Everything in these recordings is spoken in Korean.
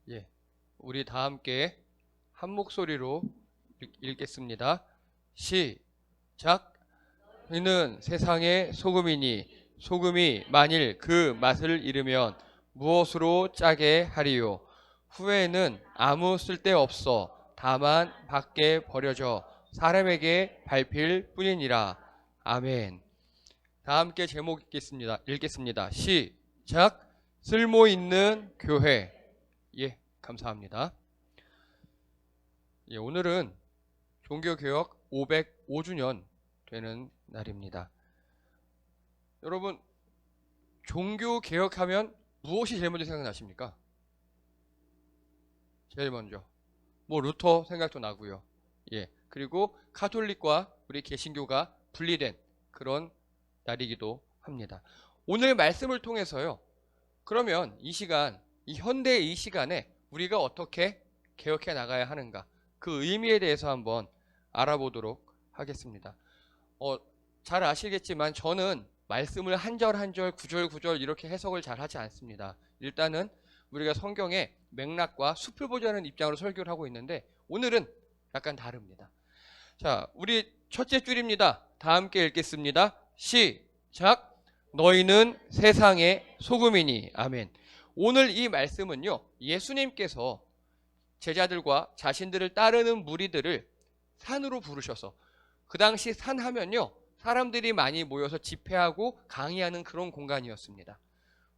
예, 우리 다 함께 한 목소리로 읽겠습니다. 시작. 너희는 세상의 소금이니 소금이 만일 그 맛을 잃으면 무엇으로 짜게 하리요? 후에는 아무 쓸데없어 다만 밖에 버려져 사람에게 밟힐 뿐이니라. 아멘. 다 함께 제목 읽겠습니다. 시작. 쓸모 있는 교회. 예, 감사합니다. 예, 오늘은 종교개혁 505주년 되는 날입니다. 여러분, 종교개혁하면 무엇이 제일 먼저 생각나십니까? 제일 먼저 루터 생각도 나고요. 예, 그리고 카톨릭과 우리 개신교가 분리된 그런 날이기도 합니다. 오늘 말씀을 통해서요, 그러면 이 시간, 이 현대의 이 시간에 우리가 어떻게 개혁해 나가야 하는가, 그 의미에 대해서 한번 알아보도록 하겠습니다. 잘 아시겠지만 저는 말씀을 한 절 한 절, 구절 구절 이렇게 해석을 잘 하지 않습니다. 일단은 우리가 성경의 맥락과 숲을 보자는 입장으로 설교를 하고 있는데 오늘은 약간 다릅니다. 자, 우리 첫째 줄입니다. 다 함께 읽겠습니다. 시작. 너희는 세상의 소금이니. 아멘. 오늘 이 말씀은요, 예수님께서 제자들과 자신들을 따르는 무리들을 산으로 부르셔서, 그 당시 산 하면요, 사람들이 많이 모여서 집회하고 강의하는 그런 공간이었습니다.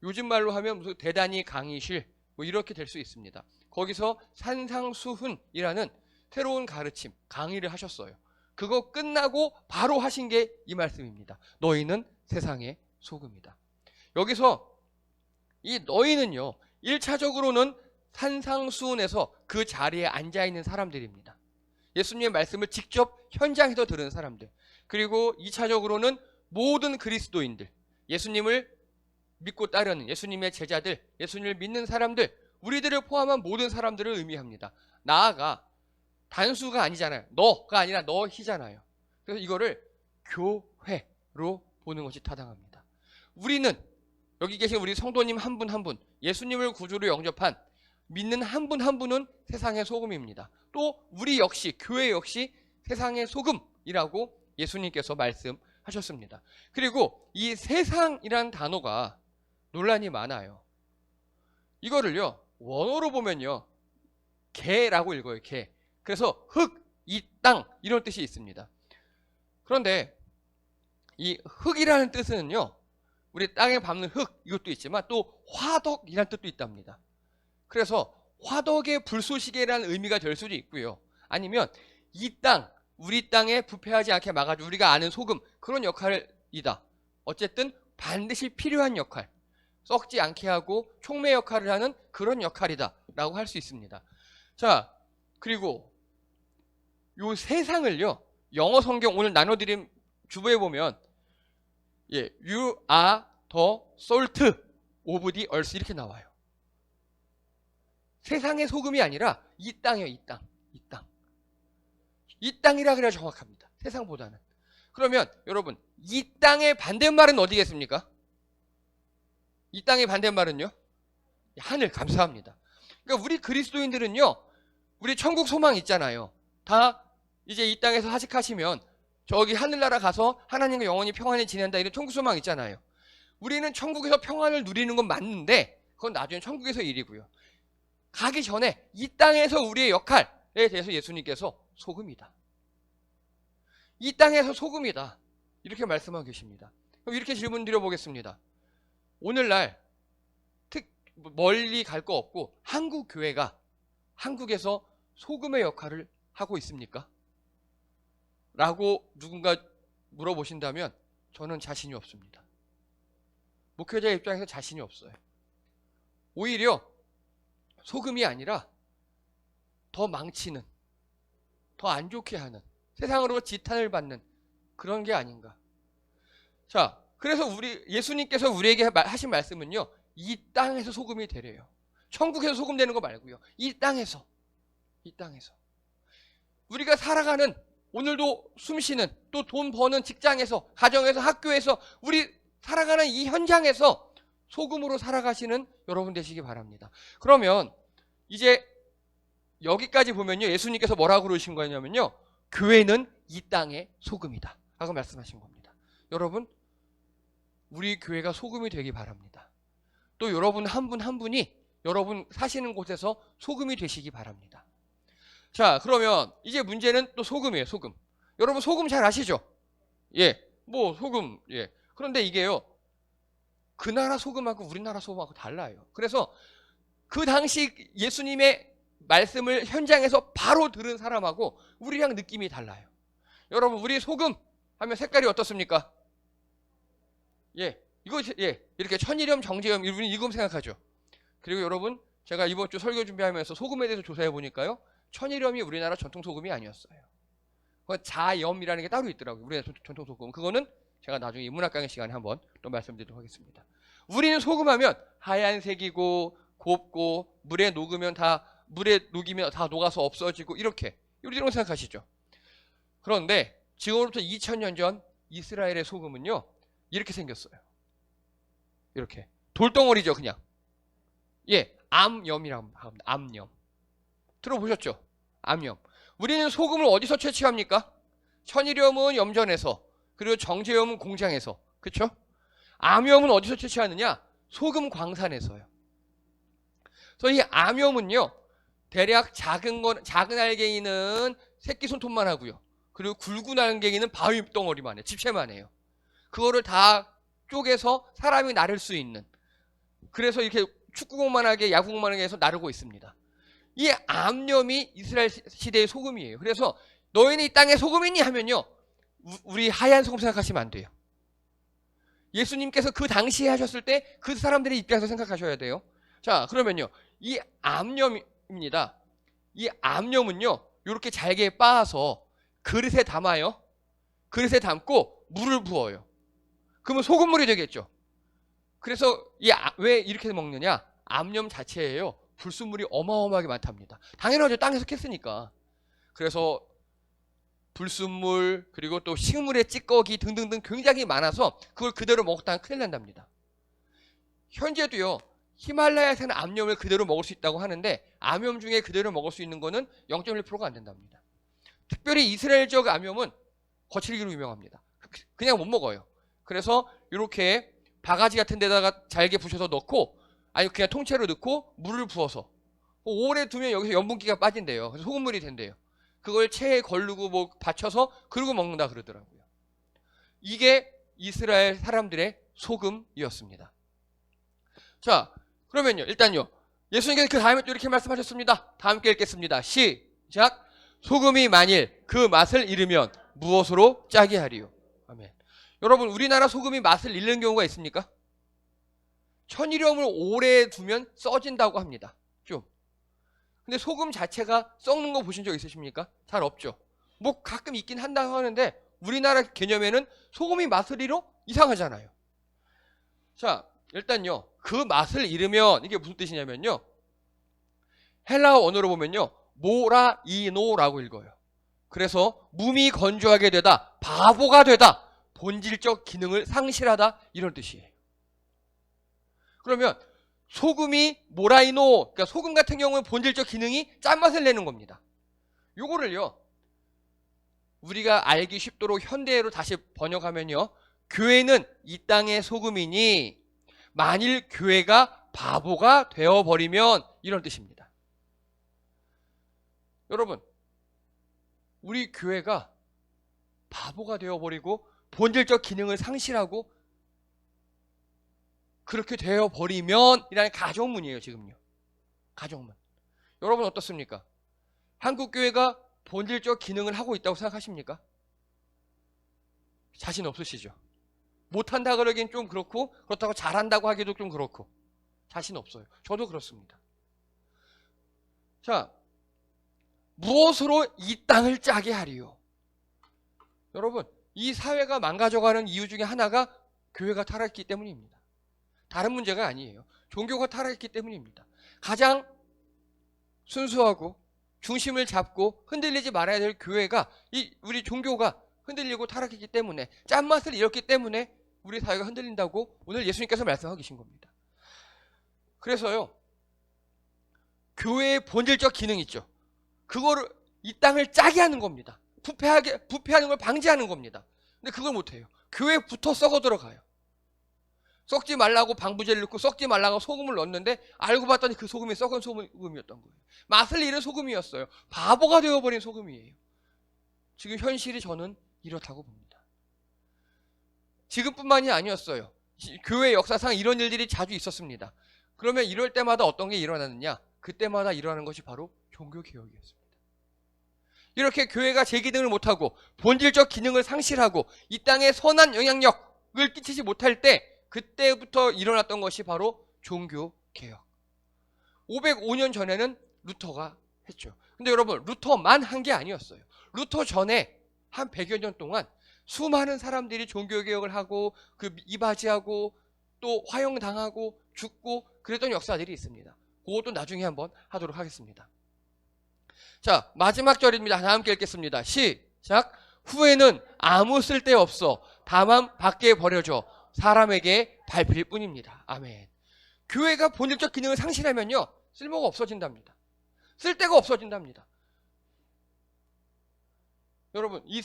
요즘 말로 하면 무슨 대단히 강의실 이렇게 될 수 있습니다. 거기서 산상수훈이라는 새로운 가르침, 강의를 하셨어요. 그거 끝나고 바로 하신 게 이 말씀입니다. 너희는 세상의 소금이다. 여기서 이 너희는요, 1차적으로는 산상수훈에서 그 자리에 앉아있는 사람들입니다. 예수님의 말씀을 직접 현장에서 들은 사람들. 그리고 2차적으로는 모든 그리스도인들, 예수님을 믿고 따르는 예수님의 제자들, 예수님을 믿는 사람들, 우리들을 포함한 모든 사람들을 의미합니다. 나아가 단수가 아니잖아요. 너가 아니라 너희잖아요. 그래서 이거를 교회로 보는 것이 타당합니다. 우리는 여기 계신 우리 성도님 한 분 한 분, 예수님을 구주로 영접한 믿는 한 분 한 분은 세상의 소금입니다. 또 우리 역시, 교회 역시 세상의 소금이라고 예수님께서 말씀하셨습니다. 그리고 이 세상이란 단어가 논란이 많아요. 이거를요, 원어로 보면요, 개라고 읽어요. 개. 그래서 흙, 이 땅 이런 뜻이 있습니다. 그런데 이 흙이라는 뜻은요, 우리 땅에 밟는 흙 이것도 있지만 또 화덕이라는 뜻도 있답니다. 그래서 화덕의 불쏘시개라는 의미가 될 수도 있고요. 아니면 이 땅, 우리 땅에 부패하지 않게 막아줘 우리가 아는 소금, 그런 역할이다. 어쨌든 반드시 필요한 역할, 썩지 않게 하고 촉매 역할을 하는 그런 역할이다 라고 할 수 있습니다. 자, 그리고 요 세상을요, 영어 성경 오늘 나눠드린 주보에 보면 You are the salt of the earth 이렇게 나와요. 세상의 소금이 아니라 이 땅이에요. 이 땅. 이 땅. 이 땅이라 그래야 정확합니다. 세상보다는. 그러면 여러분, 이 땅의 반대말은 어디겠습니까? 이 땅의 반대말은요? 하늘. 감사합니다. 그러니까 우리 그리스도인들은요, 우리 천국 소망 있잖아요. 다 이제 이 땅에서 하직하시면 저기 하늘나라 가서 하나님과 영원히 평안히 지낸다, 이런 천국 소망 있잖아요. 우리는 천국에서 평안을 누리는 건 맞는데 그건 나중에 천국에서 일이고요. 가기 전에 이 땅에서 우리의 역할에 대해서 예수님께서 소금이다. 이 땅에서 소금이다. 이렇게 말씀하고 계십니다. 그럼 이렇게 질문 드려보겠습니다. 오늘날 멀리 갈 거 없고 한국 교회가 한국에서 소금의 역할을 하고 있습니까? 라고 누군가 물어보신다면 저는 자신이 없습니다. 목회자 입장에서 자신이 없어요. 오히려 소금이 아니라 더 망치는, 더 안 좋게 하는, 세상으로 지탄을 받는 그런 게 아닌가. 자, 그래서 예수님께서 우리에게 하신 말씀은요, 이 땅에서 소금이 되래요. 천국에서 소금 되는 거 말고요. 이 땅에서. 우리가 살아가는, 오늘도 숨쉬는, 또 돈 버는 직장에서, 가정에서, 학교에서, 우리 살아가는 이 현장에서 소금으로 살아가시는 여러분 되시기 바랍니다. 그러면 이제 여기까지 보면요. 예수님께서 뭐라고 그러신 거냐면요. 교회는 이 땅의 소금이다 라고 말씀하신 겁니다. 여러분, 우리 교회가 소금이 되기 바랍니다. 또 여러분 한 분 한 분이 여러분 사시는 곳에서 소금이 되시기 바랍니다. 자, 그러면 이제 문제는 또 소금이에요. 소금. 여러분 소금 잘 아시죠? 예, 뭐 소금. 예. 그런데 이게요, 그 나라 소금하고 우리나라 소금하고 달라요. 그래서 그 당시 예수님의 말씀을 현장에서 바로 들은 사람하고 우리랑 느낌이 달라요. 여러분, 우리 소금 하면 색깔이 어떻습니까? 예, 이거 예, 이렇게 천일염, 정제염, 우리 이금 생각하죠. 그리고 여러분, 제가 이번 주 설교 준비하면서 소금에 대해서 조사해 보니까요, 천일염이 우리나라 전통 소금이 아니었어요. 자염이라는 게 따로 있더라고요. 우리나라 전통 소금. 그거는 제가 나중에 인문학 강의 시간에 한번 또 말씀드리도록 하겠습니다. 우리는 소금하면 하얀색이고 곱고 물에 녹으면 다 녹아서 없어지고 이렇게 이런 생각하시죠. 그런데 지금으로부터 2000년 전 이스라엘의 소금은요, 이렇게 생겼어요. 이렇게 돌덩어리죠, 그냥. 예, 암염이라고 합니다. 암염. 들어보셨죠? 암염. 우리는 소금을 어디서 채취합니까? 천일염은 염전에서, 그리고 정제염은 공장에서. 그렇죠? 암염은 어디서 채취하느냐? 소금 광산에서요. 그래서 이 암염은요, 대략 작은 알갱이는 새끼 손톱만 하고요. 그리고 굵은 알갱이는 바위 덩어리만 해요. 집채만 해요. 그거를 다 쪼개서 사람이 나를 수 있는, 그래서 이렇게 축구공만하게 야구공만하게 해서 나르고 있습니다. 이 암염이 이스라엘 시대의 소금이에요. 그래서 너희는 이 땅의 소금이니 하면요, 우리 하얀 소금 생각하시면 안 돼요. 예수님께서 그 당시에 하셨을 때 그 사람들의 입장에서 생각하셔야 돼요. 자, 그러면요, 이 암염입니다. 이 암염은요, 이렇게 잘게 빻아서 그릇에 담아요. 그릇에 담고 물을 부어요. 그러면 소금물이 되겠죠. 그래서 왜 이렇게 먹느냐? 암염 자체예요, 불순물이 어마어마하게 많답니다. 당연하죠. 땅에서 캤으니까. 그래서 불순물, 그리고 또 식물의 찌꺼기 등등등 굉장히 많아서 그걸 그대로 먹었다면 큰일 난답니다. 현재도요, 히말라야 사는 암염을 그대로 먹을 수 있다고 하는데 암염 중에 그대로 먹을 수 있는 거는 0.1%가 안 된답니다. 특별히 이스라엘 지역 암염은 거칠기로 유명합니다. 그냥 못 먹어요. 그래서 이렇게 바가지 같은 데다가 잘게 부셔서 넣고, 아니 그냥 통째로 넣고 물을 부어서 오래 두면 여기서 염분기가 빠진대요. 그래서 소금물이 된대요. 그걸 체에 걸르고 뭐 받쳐서 그러고 먹는다 그러더라고요. 이게 이스라엘 사람들의 소금이었습니다. 자, 그러면요, 일단요, 예수님께서 그 다음에 또 이렇게 말씀하셨습니다. 다 함께 읽겠습니다. 시작. 소금이 만일 그 맛을 잃으면 무엇으로 짜게 하리요? 아멘. 여러분, 우리나라 소금이 맛을 잃는 경우가 있습니까? 천일염을 오래 두면 써진다고 합니다. 좀. 근데 소금 자체가 썩는 거 보신 적 있으십니까? 잘 없죠. 뭐 가끔 있긴 한다고 하는데 우리나라 개념에는 소금이 맛을 잃어? 이상하잖아요. 자, 일단요, 그 맛을 잃으면 이게 무슨 뜻이냐면요, 헬라어 언어로 보면요, 모라이노라고 읽어요. 그래서 몸이 건조하게 되다, 바보가 되다, 본질적 기능을 상실하다, 이런 뜻이에요. 그러면 소금이 모라이노, 그러니까 소금 같은 경우는 본질적 기능이 짠맛을 내는 겁니다. 요거를요, 우리가 알기 쉽도록 현대어로 다시 번역하면요, 교회는 이 땅의 소금이니 만일 교회가 바보가 되어버리면, 이런 뜻입니다. 여러분, 우리 교회가 바보가 되어버리고 본질적 기능을 상실하고 그렇게 되어버리면 이라는 가정문이에요. 지금요, 가정문. 여러분 어떻습니까? 한국교회가 본질적 기능을 하고 있다고 생각하십니까? 자신 없으시죠? 못한다 그러긴 좀 그렇고, 그렇다고 잘한다고 하기도 좀 그렇고, 자신 없어요. 저도 그렇습니다. 자, 무엇으로 이 땅을 짜게 하리요? 여러분, 이 사회가 망가져가는 이유 중에 하나가 교회가 타락했기 때문입니다. 다른 문제가 아니에요. 종교가 타락했기 때문입니다. 가장 순수하고 중심을 잡고 흔들리지 말아야 될 교회가, 우리 종교가 흔들리고 타락했기 때문에, 짠맛을 잃었기 때문에 우리 사회가 흔들린다고 오늘 예수님께서 말씀하고 계신 겁니다. 그래서요, 교회의 본질적 기능이 있죠. 그거를 이 땅을 짜게 하는 겁니다. 부패하는 걸 방지하는 겁니다. 근데 그걸 못해요. 교회부터 썩어 들어가요. 썩지 말라고 방부제를 넣고 썩지 말라고 소금을 넣었는데 알고 봤더니 그 소금이 썩은 소금이었던 거예요. 맛을 잃은 소금이었어요. 바보가 되어버린 소금이에요. 지금 현실이 저는 이렇다고 봅니다. 지금뿐만이 아니었어요. 교회 역사상 이런 일들이 자주 있었습니다. 그러면 이럴 때마다 어떤 게 일어나느냐? 그때마다 일어나는 것이 바로 종교개혁이었습니다. 이렇게 교회가 제 기능을 못하고 본질적 기능을 상실하고 이 땅에 선한 영향력을 끼치지 못할 때 그때부터 일어났던 것이 바로 종교개혁. 505년 전에는 루터가 했죠. 근데 여러분, 루터만 한 게 아니었어요. 루터 전에 한 100여 년 동안 수많은 사람들이 종교개혁을 하고 그 이바지하고 또 화형당하고 죽고 그랬던 역사들이 있습니다. 그것도 나중에 한번 하도록 하겠습니다. 자, 마지막 절입니다. 다 함께 읽겠습니다. 시작. 후에는 아무 쓸데없어 다만 밖에 버려져 사람에게 밟힐 뿐입니다. 아멘. 교회가 본질적 기능을 상실하면요, 쓸모가 없어진답니다. 쓸데가 없어진답니다. 여러분, 이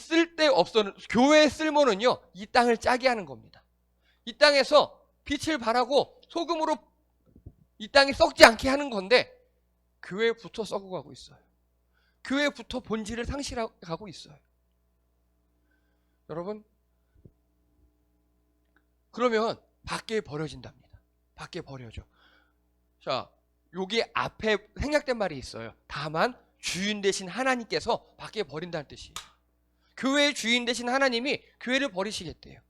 교회의 쓸모는요, 이 땅을 짜게 하는 겁니다. 이 땅에서 빛을 발하고 소금으로 이 땅이 썩지 않게 하는 건데 교회부터 썩어가고 있어요. 교회부터 본질을 상실하고 있어요. 여러분, 그러면 밖에 버려진답니다. 밖에 버려져. 자, 여기 앞에 생략된 말이 있어요. 다만 주인 되신 하나님께서 밖에 버린다는 뜻이에요. 교회의 주인 되신 하나님이 교회를 버리시겠대요.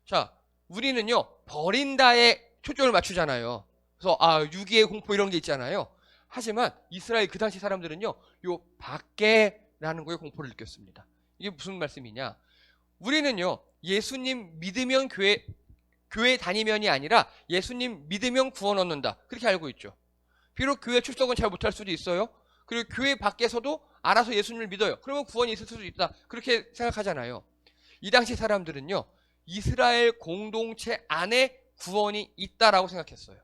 자, 우리는요, 버린다에 초점을 맞추잖아요. 그래서 유기의 공포 이런 게 있잖아요. 하지만 이스라엘 그 당시 사람들은요, 요 밖에라는 거에 공포를 느꼈습니다. 이게 무슨 말씀이냐? 우리는요, 예수님 믿으면 교회 다니면이 아니라 예수님 믿으면 구원 얻는다. 그렇게 알고 있죠. 비록 교회 출석은 잘 못할 수도 있어요. 그리고 교회 밖에서도 알아서 예수님을 믿어요. 그러면 구원이 있을 수도 있다. 그렇게 생각하잖아요. 이 당시 사람들은요, 이스라엘 공동체 안에 구원이 있다라고 생각했어요.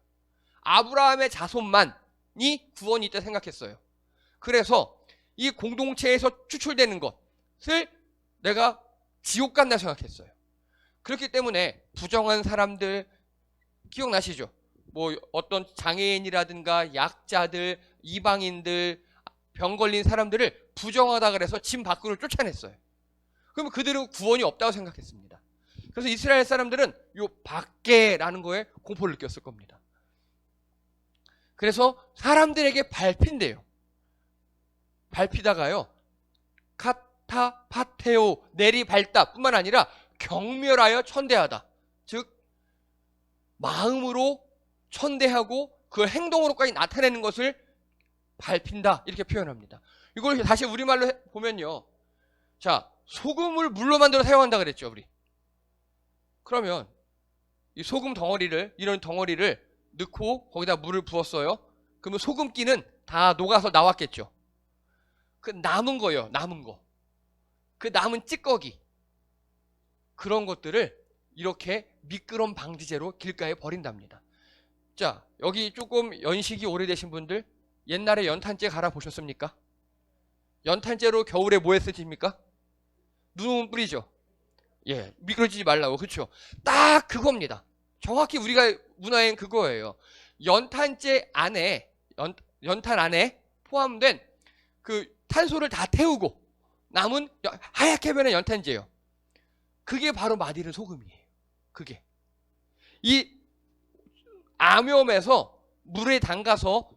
아브라함의 자손만이 구원이 있다 생각했어요. 그래서 이 공동체에서 추출되는 것을 내가 지옥 간다 생각했어요. 그렇기 때문에 부정한 사람들 기억나시죠? 뭐 어떤 장애인이라든가 약자들, 이방인들, 병 걸린 사람들을 부정하다 그래서 집 밖으로 쫓아냈어요. 그러면 그들은 구원이 없다고 생각했습니다. 그래서 이스라엘 사람들은 요 밖에라는 거에 공포를 느꼈을 겁니다. 그래서 사람들에게 밟힌대요. 밟히다가요, 카타파테오, 내리밟다 뿐만 아니라 경멸하여 천대하다. 즉 마음으로 천대하고 그 행동으로까지 나타내는 것을 밟힌다, 이렇게 표현합니다. 이걸 다시 우리말로 보면요, 자, 소금을 물로 만들어 사용한다 그랬죠, 우리. 그러면 이 소금 덩어리를, 이런 덩어리를 넣고 거기다 물을 부었어요. 그러면 소금기는 다 녹아서 나왔겠죠. 그 남은 거예요, 남은 거. 그 남은 찌꺼기, 그런 것들을 이렇게 미끄럼 방지제로 길가에 버린답니다. 자, 여기 조금 연식이 오래되신 분들, 옛날에 연탄재 갈아 보셨습니까? 연탄재로 겨울에 뭐 했습니까? 눈 뿌리죠. 예, 미끄러지지 말라고. 그렇죠? 딱 그겁니다. 정확히 우리가 문화엔 그거예요. 연탄재 안에, 연탄 안에 포함된 그 탄소를 다 태우고 남은 하얗게 변한 연탄재예요. 그게 바로 맛있는 소금이에요. 그게 이 암염에서 물에 담가서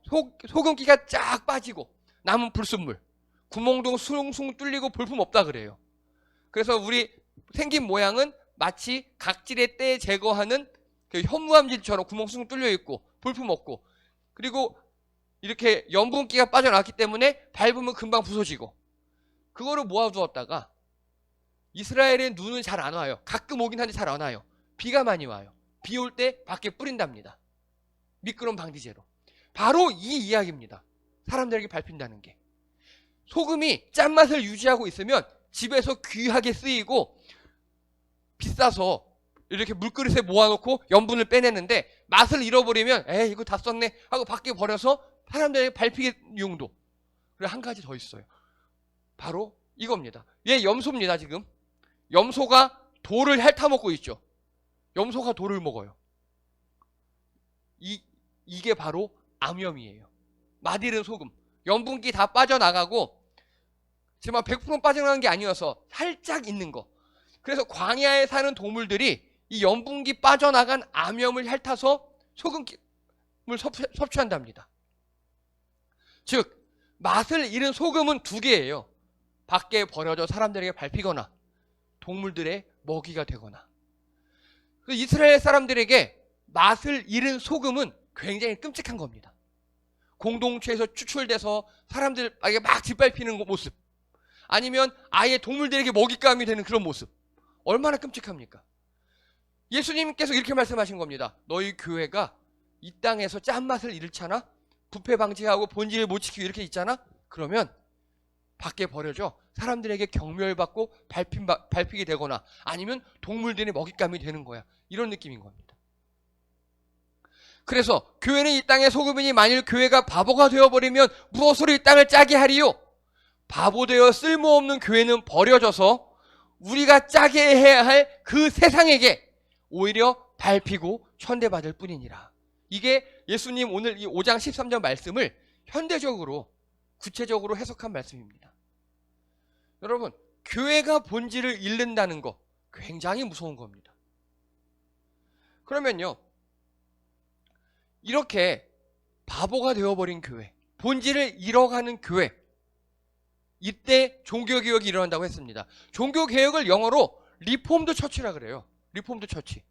소금기가 쫙 빠지고 남은 불순물, 구멍도 숭숭 뚫리고 볼품 없다 그래요. 그래서 우리 생긴 모양은 마치 각질의 때 제거하는 그 현무암질처럼 구멍 숭 뚫려 있고 볼품 없고, 그리고 이렇게 염분기가 빠져나왔기 때문에 밟으면 금방 부서지고, 그거를 모아두었다가 이스라엘의 눈은 잘 안 와요. 가끔 오긴 한데 잘 안 와요. 비가 많이 와요. 비 올 때 밖에 뿌린답니다. 미끄럼 방지제로. 바로 이 이야기입니다. 사람들에게 밟힌다는 게. 소금이 짠맛을 유지하고 있으면 집에서 귀하게 쓰이고 비싸서 이렇게 물그릇에 모아놓고 염분을 빼내는데, 맛을 잃어버리면 에이 이거 다 썼네 하고 밖에 버려서 사람들에게 밟히게 용도. 그리고 한 가지 더 있어요. 바로 이겁니다. 얘 염소입니다. 지금 염소가 돌을 핥아먹고 있죠. 염소가 돌을 먹어요. 이게 바로 암염이에요. 맛있는 소금. 염분기 다 빠져나가고 정말 100% 빠져나간 게 아니어서 살짝 있는 거. 그래서 광야에 사는 동물들이 이 염분기 빠져나간 암염을 핥아서 소금을 섭취한답니다. 즉 맛을 잃은 소금은 두 개예요. 밖에 버려져 사람들에게 밟히거나 동물들의 먹이가 되거나. 이스라엘 사람들에게 맛을 잃은 소금은 굉장히 끔찍한 겁니다. 공동체에서 추출돼서 사람들에게 막 짓밟히는 모습, 아니면 아예 동물들에게 먹잇감이 되는 그런 모습, 얼마나 끔찍합니까? 예수님께서 이렇게 말씀하신 겁니다. 너희 교회가 이 땅에서 짠맛을 잃잖아? 부패 방지하고 본질을 못 지키고 이렇게 있잖아? 그러면 밖에 버려져 사람들에게 경멸받고 밟히게 되거나 아니면 동물들의 먹잇감이 되는 거야. 이런 느낌인 겁니다. 그래서 교회는 이 땅의 소금이니 만일 교회가 바보가 되어버리면 무엇으로 이 땅을 짜게 하리요? 바보 되어 쓸모없는 교회는 버려져서 우리가 짜게 해야 할 그 세상에게 오히려 밟히고 천대받을 뿐이니라. 이게 예수님 오늘 이 5장 13절 말씀을 현대적으로 구체적으로 해석한 말씀입니다. 여러분, 교회가 본질을 잃는다는 거 굉장히 무서운 겁니다. 그러면요, 이렇게 바보가 되어버린 교회, 본질을 잃어가는 교회, 이때 종교개혁이 일어난다고 했습니다. 종교개혁을 영어로 리폼드 처치라 그래요. 리폼드 처치.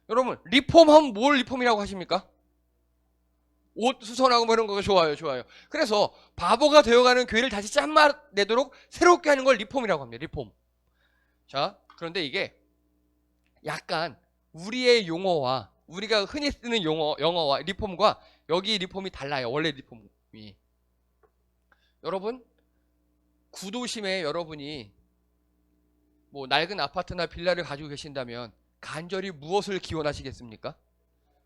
여러분, 리폼하면 뭘 리폼이라고 하십니까? 옷 수선하고 뭐 이런 거 좋아요. 그래서 바보가 되어가는 교회를 다시 짠맛 내도록 새롭게 하는 걸 리폼이라고 합니다. 리폼. 자, 그런데 이게 약간 우리의 용어와 우리가 흔히 쓰는 영어와 리폼과 여기 리폼이 달라요. 원래 리폼이. 여러분, 구도심에 여러분이 뭐 낡은 아파트나 빌라를 가지고 계신다면 간절히 무엇을 기원하시겠습니까?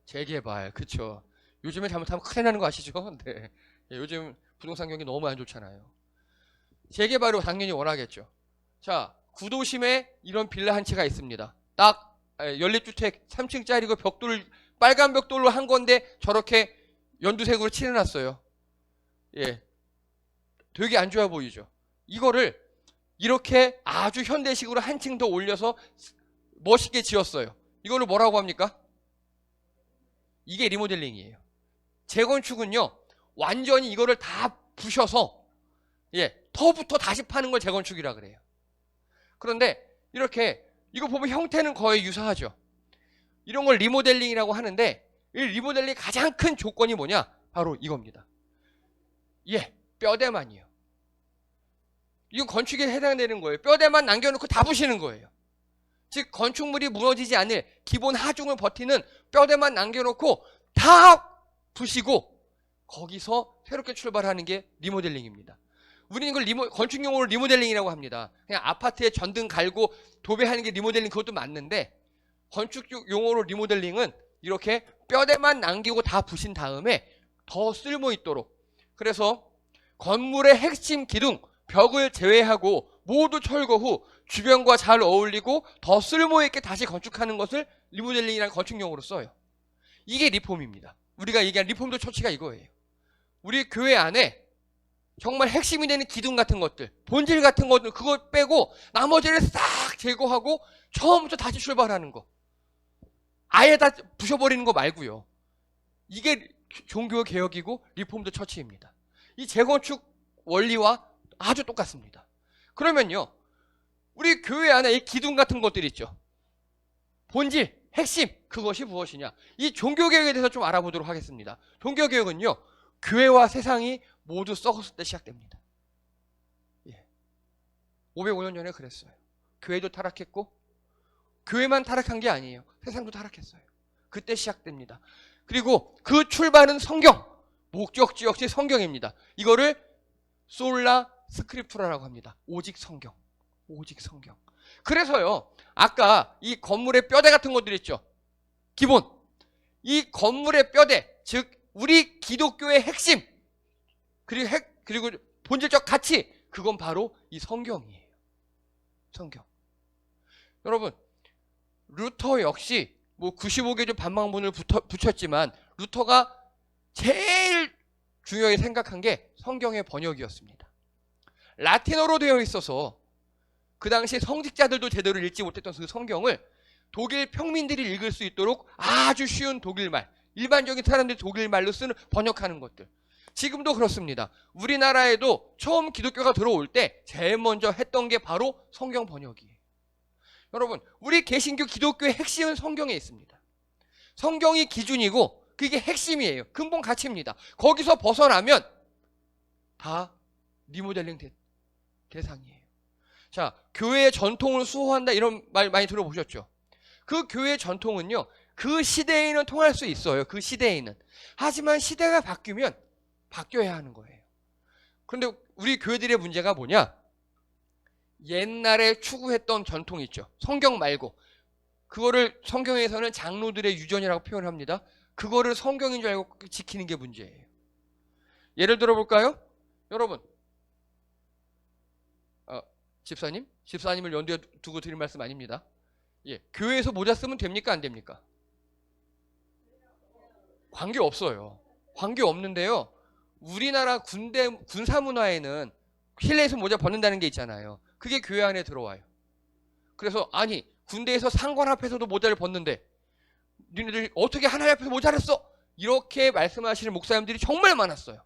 재개발. 그렇죠. 요즘에 잘못하면 큰일 나는 거 아시죠? 네. 요즘 부동산 경기 너무 안 좋잖아요. 재개발을 당연히 원하겠죠. 자, 구도심에 이런 빌라 한 채가 있습니다. 딱 연립주택 3층짜리고 벽돌, 빨간 벽돌로 한 건데 저렇게 연두색으로 칠해놨어요. 예, 되게 안 좋아 보이죠. 이거를 이렇게 아주 현대식으로 한 층 더 올려서 멋있게 지었어요. 이거를 뭐라고 합니까? 이게 리모델링이에요. 재건축은요, 완전히 이거를 다 부셔서 터부터 다시 파는 걸 재건축이라 그래요. 그런데 이렇게 이거 보면 형태는 거의 유사하죠. 이런 걸 리모델링이라고 하는데 이 리모델링의 가장 큰 조건이 뭐냐? 바로 이겁니다. 뼈대만이요. 이건 건축에 해당되는 거예요. 뼈대만 남겨놓고 다 부시는 거예요. 즉 건축물이 무너지지 않을 기본 하중을 버티는 뼈대만 남겨놓고 다 부시고 거기서 새롭게 출발하는 게 리모델링입니다. 우리는 이걸 건축용어로 리모델링이라고 합니다. 그냥 아파트에 전등 갈고 도배하는 게 리모델링, 그것도 맞는데 건축 용어로 리모델링은 이렇게 뼈대만 남기고 다 부신 다음에 더 쓸모있도록, 그래서 건물의 핵심 기둥, 벽을 제외하고 모두 철거 후 주변과 잘 어울리고 더 쓸모있게 다시 건축하는 것을 리모델링이라는 건축용어로 써요. 이게 리폼입니다. 우리가 얘기한 리폼도 처치가 이거예요. 우리 교회 안에 정말 핵심이 되는 기둥 같은 것들, 본질 같은 것들, 그걸 빼고 나머지를 싹 제거하고 처음부터 다시 출발하는 거, 아예 다 부셔버리는 거 말고요. 이게 종교개혁이고 리폼드 처치입니다. 이 재건축 원리와 아주 똑같습니다. 그러면요, 우리 교회 안에 이 기둥 같은 것들 있죠. 본질, 핵심, 그것이 무엇이냐? 이 종교개혁에 대해서 좀 알아보도록 하겠습니다. 종교개혁은요, 교회와 세상이 모두 썩었을 때 시작됩니다. 505년 전에 그랬어요. 교회도 타락했고 교회만 타락한 게 아니에요. 세상도 타락했어요. 그때 시작됩니다. 그리고 그 출발은 성경, 목적지 역시 성경입니다. 이거를 솔라 스크립투라라고 합니다. 오직 성경. 오직 성경. 그래서요, 아까 이 건물의 뼈대 같은 것들 있죠. 기본. 이 건물의 뼈대, 즉 우리 기독교의 핵심, 그리고 본질적 가치, 그건 바로 이 성경이에요. 성경. 여러분, 루터 역시 뭐 95개조 반망문을 붙였지만 루터가 제일 중요하게 생각한 게 성경의 번역이었습니다. 라틴어로 되어 있어서 그 당시 성직자들도 제대로 읽지 못했던 그 성경을 독일 평민들이 읽을 수 있도록 아주 쉬운 독일말, 일반적인 사람들이 독일말로 쓰는 번역하는 것들. 지금도 그렇습니다. 우리나라에도 처음 기독교가 들어올 때 제일 먼저 했던 게 바로 성경 번역이에요. 여러분, 우리 개신교 기독교의 핵심은 성경에 있습니다. 성경이 기준이고 그게 핵심이에요. 근본 가치입니다. 거기서 벗어나면 다 리모델링 대상이에요. 자, 교회의 전통을 수호한다 이런 말 많이 들어보셨죠? 그 교회의 전통은요, 그 시대에는 통할 수 있어요. 그 시대에는. 하지만 시대가 바뀌면 바뀌어야 하는 거예요. 그런데 우리 교회들의 문제가 뭐냐? 옛날에 추구했던 전통이 있죠. 성경 말고. 그거를 성경에서는 장로들의 유전이라고 표현을 합니다. 그거를 성경인 줄 알고 지키는 게 문제예요. 예를 들어 볼까요? 여러분, 집사님을 연두에 두고 드릴 말씀 아닙니다. 예, 교회에서 모자 쓰면 됩니까? 안 됩니까? 관계 없어요. 관계 없는데요. 우리나라 군사 문화에는 실내에서 모자 벗는다는 게 있잖아요. 그게 교회 안에 들어와요. 그래서 아니, 군대에서 상관 앞에서도 모자를 벗는데 니네들 어떻게 하나님 앞에서 모자를 써? 이렇게 말씀하시는 목사님들이 정말 많았어요.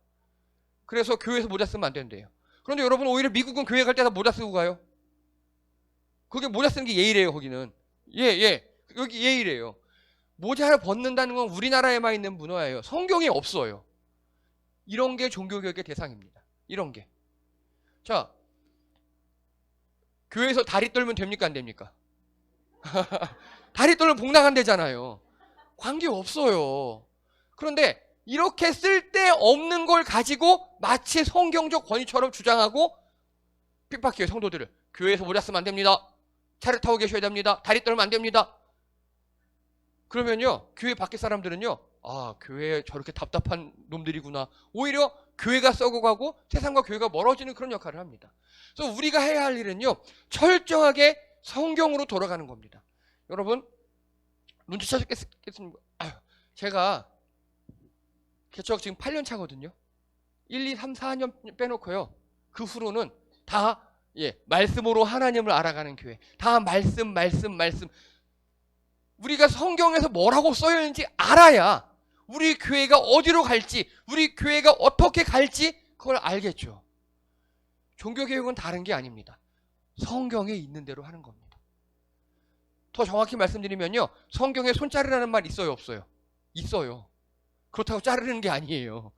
그래서 교회에서 모자 쓰면 안 된대요. 그런데 여러분, 오히려 미국은 교회 갈 때다 모자 쓰고 가요. 그게 모자 쓰는 게 예의래요. 거기는. 여기 예의래요. 모자를 벗는다는 건 우리나라에만 있는 문화예요. 성경에 없어요. 이런 게 종교개혁의 대상입니다. 이런 게. 자, 교회에서 다리 떨면 됩니까? 안 됩니까? 다리 떨면 복랑한대잖아요. 관계 없어요. 그런데 이렇게 쓸데없는 걸 가지고 마치 성경적 권위처럼 주장하고 핍박해요. 성도들을. 교회에서 모자 쓰면 안 됩니다. 차를 타고 계셔야 됩니다. 다리 떨면 안 됩니다. 그러면요, 교회 밖에 사람들은요, 아, 교회에 저렇게 답답한 놈들이구나. 오히려 교회가 썩어가고 세상과 교회가 멀어지는 그런 역할을 합니다. 그래서 우리가 해야 할 일은요, 철저하게 성경으로 돌아가는 겁니다. 여러분, 눈치채셨겠습니까? 제가 개척 지금 8년 차거든요. 1, 2, 3, 4년 빼놓고요. 그 후로는 다 말씀으로 하나님을 알아가는 교회. 다 말씀. 우리가 성경에서 뭐라고 써여 있는지 알아야 우리 교회가 어디로 갈지, 우리 교회가 어떻게 갈지 그걸 알겠죠. 종교개혁은 다른 게 아닙니다. 성경에 있는 대로 하는 겁니다. 더 정확히 말씀드리면요, 성경에 손자르라는 말 있어요, 없어요? 있어요. 그렇다고 자르는 게 아니에요.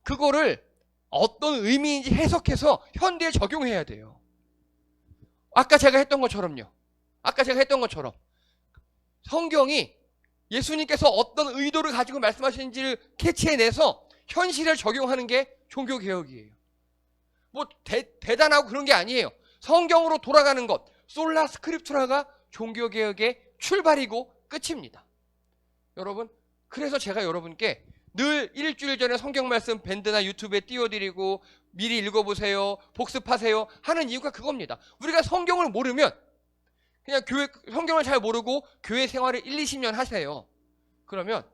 그거를 어떤 의미인지 해석해서 현대에 적용해야 돼요. 아까 제가 했던 것처럼요. 성경이 예수님께서 어떤 의도를 가지고 말씀하시는지를 캐치해내서 현실에 적용하는 게 종교개혁이에요. 뭐 대단하고 그런 게 아니에요. 성경으로 돌아가는 것, 솔라 스크립투라가 종교개혁의 출발이고 끝입니다. 여러분, 그래서 제가 여러분께 늘 일주일 전에 성경 말씀 밴드나 유튜브에 띄워드리고 미리 읽어보세요, 복습하세요 하는 이유가 그겁니다. 우리가 성경을 모르면 그냥 성경을 잘 모르고 교회 생활을 1, 20년 하세요. 그러면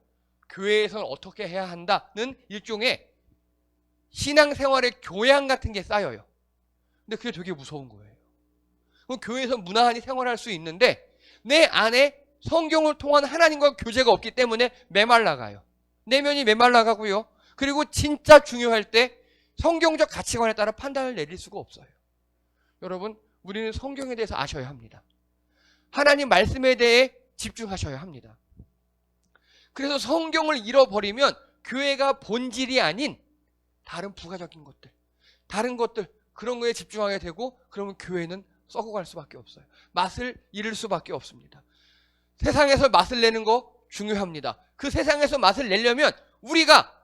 교회에서는 어떻게 해야 한다는 일종의 신앙생활의 교양 같은 게 쌓여요. 근데 그게 되게 무서운 거예요. 그럼 교회에서 무난히 생활할 수 있는데 내 안에 성경을 통한 하나님과 교제가 없기 때문에 메말라가요. 내면이 메말라가고요. 그리고 진짜 중요할 때 성경적 가치관에 따라 판단을 내릴 수가 없어요. 여러분, 우리는 성경에 대해서 아셔야 합니다. 하나님 말씀에 대해 집중하셔야 합니다. 그래서 성경을 잃어버리면 교회가 본질이 아닌 다른 부가적인 것들, 다른 것들, 그런 거에 집중하게 되고 그러면 교회는 썩어갈 수밖에 없어요. 맛을 잃을 수밖에 없습니다. 세상에서 맛을 내는 거 중요합니다. 그 세상에서 맛을 내려면 우리가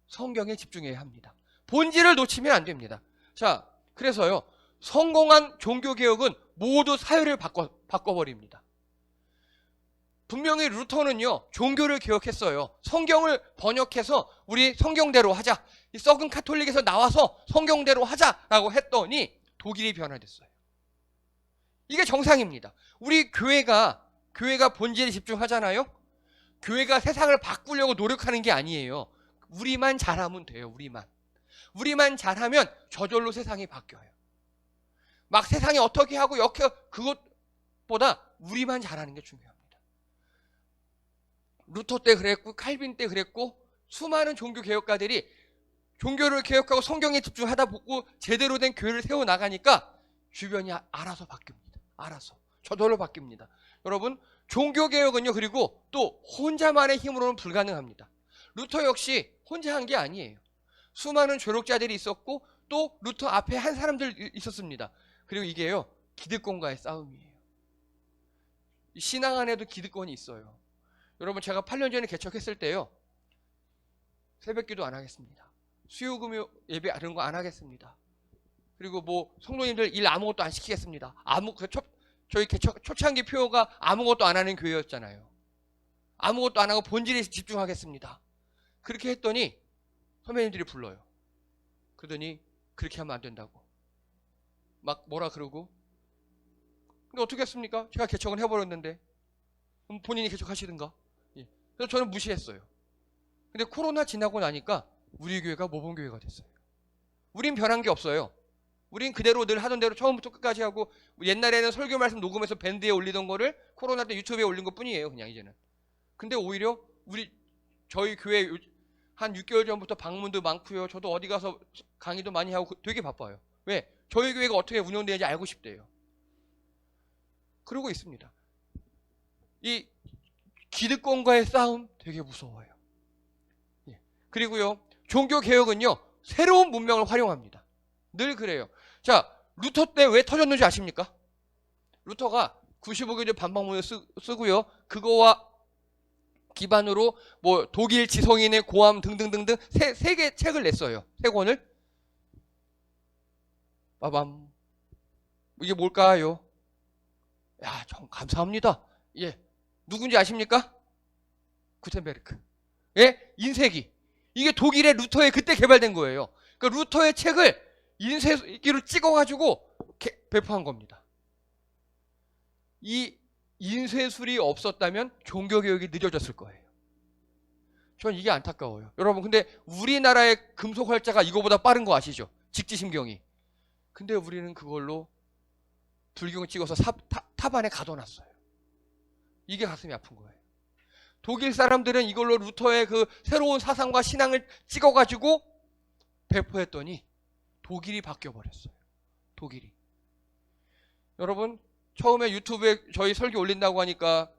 성경에 집중해야 합니다. 본질을 놓치면 안 됩니다. 자, 그래서요, 성공한 종교개혁은 모두 사회를 바꿔버립니다. 분명히 루터는요, 종교를 개혁했어요. 성경을 번역해서 우리 성경대로 하자. 이 썩은 카톨릭에서 나와서 성경대로 하자라고 했더니 독일이 변화됐어요. 이게 정상입니다. 우리 교회가 본질에 집중하잖아요. 교회가 세상을 바꾸려고 노력하는 게 아니에요. 우리만 잘하면 돼요. 우리만 잘하면 저절로 세상이 바뀌어요. 막 세상이 어떻게 하고 그것보다 우리만 잘하는 게 중요합니다. 루터 때 그랬고 칼빈 때 그랬고 수많은 종교 개혁가들이 종교를 개혁하고 성경에 집중하다 보고 제대로 된 교회를 세워나가니까 주변이 알아서 바뀝니다. 알아서 저절로 바뀝니다. 여러분, 종교 개혁은요, 그리고 또 혼자만의 힘으로는 불가능합니다. 루터 역시 혼자 한 게 아니에요. 수많은 조력자들이 있었고 또 루터 앞에 한 사람들 있었습니다. 그리고 이게요, 기득권과의 싸움이에요. 신앙 안에도 기득권이 있어요. 여러분, 제가 8년 전에 개척했을 때요, 새벽기도 안 하겠습니다. 수요금요 예배 이런 거 안 하겠습니다. 그리고 뭐 성도님들 일 아무것도 안 시키겠습니다. 저희 개척 초창기 표가 아무것도 안 하는 교회였잖아요. 아무것도 안 하고 본질에 집중하겠습니다. 그렇게 했더니 선배님들이 불러요. 그러더니 그렇게 하면 안 된다고 막 뭐라 그러고. 근데 어떻게 했습니까? 제가 개척은 해버렸는데 그럼 본인이 개척하시든가. 예. 그래서 저는 무시했어요. 근데 코로나 지나고 나니까 우리 교회가 모범교회가 됐어요. 우린 변한 게 없어요. 우린 그대로 늘 하던 대로 처음부터 끝까지 하고, 옛날에는 설교 말씀 녹음해서 밴드에 올리던 거를 코로나 때 유튜브에 올린 것 뿐이에요. 그냥 이제는. 근데 오히려 저희 교회 한 6개월 전부터 방문도 많고요. 저도 어디 가서 강의도 많이 하고 되게 바빠요. 왜? 저희 교회가 어떻게 운영되는지 알고 싶대요. 그러고 있습니다. 이 기득권과의 싸움 되게 무서워요. 예. 그리고요, 종교개혁은요, 새로운 문명을 활용합니다. 늘 그래요. 자, 루터 때 왜 터졌는지 아십니까? 루터가 95교제 반박문을 쓰고요. 그거와 기반으로 뭐 독일 지성인의 고함 등등등등 세 개 책을 냈어요. 3권을. 빠밤. 이게 뭘까요? 야, 정 감사합니다. 예. 누군지 아십니까? 구텐베르크. 예? 인쇄기. 이게 독일의 루터에 그때 개발된 거예요. 그러니까 루터의 책을 인쇄기로 찍어가지고 배포한 겁니다. 이 인쇄술이 없었다면 종교개혁이 늦어졌을 거예요. 전 이게 안타까워요. 여러분, 근데 우리나라의 금속 활자가 이거보다 빠른 거 아시죠? 직지심경이. 근데 우리는 그걸로 불경을 찍어서 탑 안에 가둬놨어요. 이게 가슴이 아픈 거예요. 독일 사람들은 이걸로 루터의 그 새로운 사상과 신앙을 찍어가지고 배포했더니 독일이 바뀌어버렸어요. 독일이. 여러분, 처음에 유튜브에 저희 설교 올린다고 하니까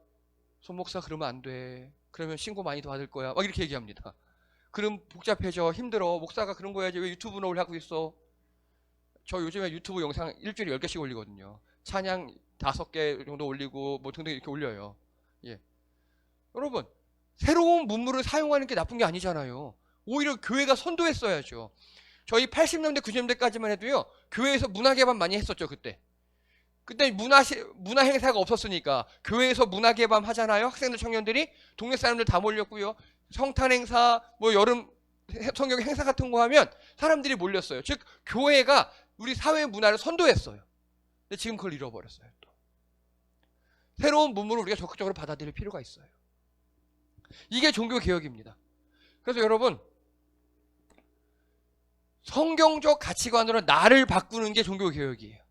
손 목사 그러면 안 돼. 그러면 신고 많이 받을 거야. 막 이렇게 얘기합니다. 그럼 복잡해져. 힘들어. 목사가 그런 거 해야지. 왜 유튜브는 올리고 있어? 저 요즘에 유튜브 영상 일주일에 10개씩 올리거든요. 찬양 5개 정도 올리고 뭐 등등 이렇게 올려요. 예. 여러분, 새로운 문물을 사용하는 게 나쁜 게 아니잖아요. 오히려 교회가 선도했어야죠. 저희 80년대 90년대까지만 해도요, 교회에서 문화개방 많이 했었죠. 그때 문화 행사가 없었으니까 교회에서 문화개방 하잖아요. 학생들 청년들이 동네 사람들 다 몰렸고요. 성탄 행사, 뭐 여름 성경 행사 같은 거 하면 사람들이 몰렸어요. 즉 교회가 우리 사회 문화를 선도했어요. 근데 지금 그걸 잃어버렸어요. 또 새로운 문물을 우리가 적극적으로 받아들일 필요가 있어요. 이게 종교개혁입니다. 그래서 여러분, 성경적 가치관으로 나를 바꾸는 게 종교개혁이에요.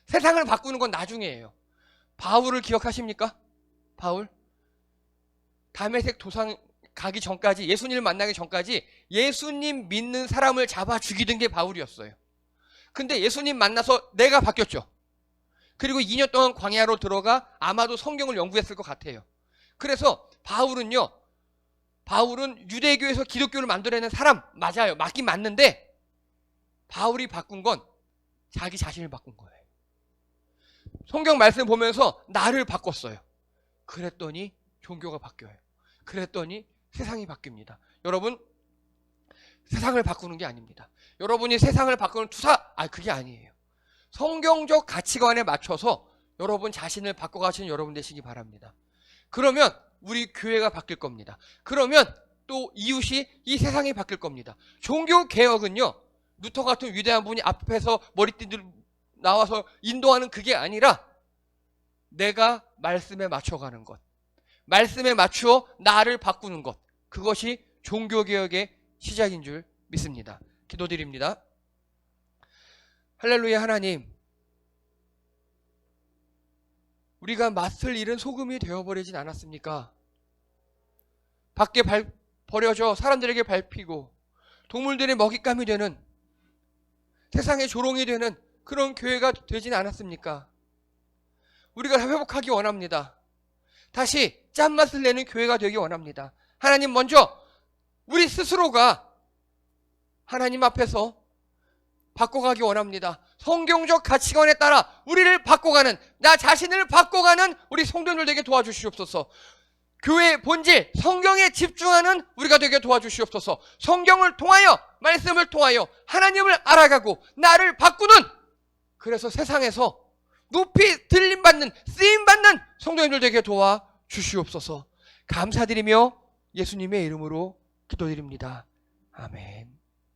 세상을 바꾸는 건 나중이에요. 바울을 기억하십니까? 바울? 다메섹 도상 가기 전까지, 예수님을 만나기 전까지 예수님 믿는 사람을 잡아 죽이던 게 바울이었어요. 근데 예수님 만나서 내가 바뀌었죠. 그리고 2년 동안 광야로 들어가 아마도 성경을 연구했을 것 같아요. 그래서 바울은 유대교에서 기독교를 만들어내는 사람 맞아요. 맞긴 맞는데 바울이 바꾼 건 자기 자신을 바꾼 거예요. 성경 말씀 보면서 나를 바꿨어요. 그랬더니 종교가 바뀌어요. 그랬더니 세상이 바뀝니다. 여러분, 세상을 바꾸는 게 아닙니다. 여러분이 세상을 바꾸는 그게 아니에요. 성경적 가치관에 맞춰서 여러분 자신을 바꿔가시는 여러분 되시기 바랍니다. 그러면 우리 교회가 바뀔 겁니다. 그러면 또 이웃이 이 세상이 바뀔 겁니다. 종교개혁은요, 루터 같은 위대한 분이 앞에서 머리띠 나와서 인도하는 그게 아니라 내가 말씀에 맞춰가는 것, 말씀에 맞추어 나를 바꾸는 것, 그것이 종교개혁의 시작인 줄 믿습니다. 기도드립니다. 할렐루야. 하나님, 우리가 맛을 잃은 소금이 되어버리진 않았습니까? 밖에 버려져 사람들에게 밟히고 동물들의 먹잇감이 되는, 세상의 조롱이 되는 그런 교회가 되진 않았습니까? 우리가 회복하기 원합니다. 다시 짠맛을 내는 교회가 되기 원합니다. 하나님, 먼저 우리 스스로가 하나님 앞에서 바꿔가기 원합니다. 성경적 가치관에 따라 우리를 바꿔가는, 나 자신을 바꿔가는 우리 성도들 되게 도와주시옵소서. 교회의 본질, 성경에 집중하는 우리가 되게 도와주시옵소서. 성경을 통하여, 말씀을 통하여 하나님을 알아가고 나를 바꾸는, 그래서 세상에서 높이 들림받는, 쓰임받는 성도님들 되게 도와주시옵소서. 감사드리며 예수님의 이름으로 기도드립니다. 아멘.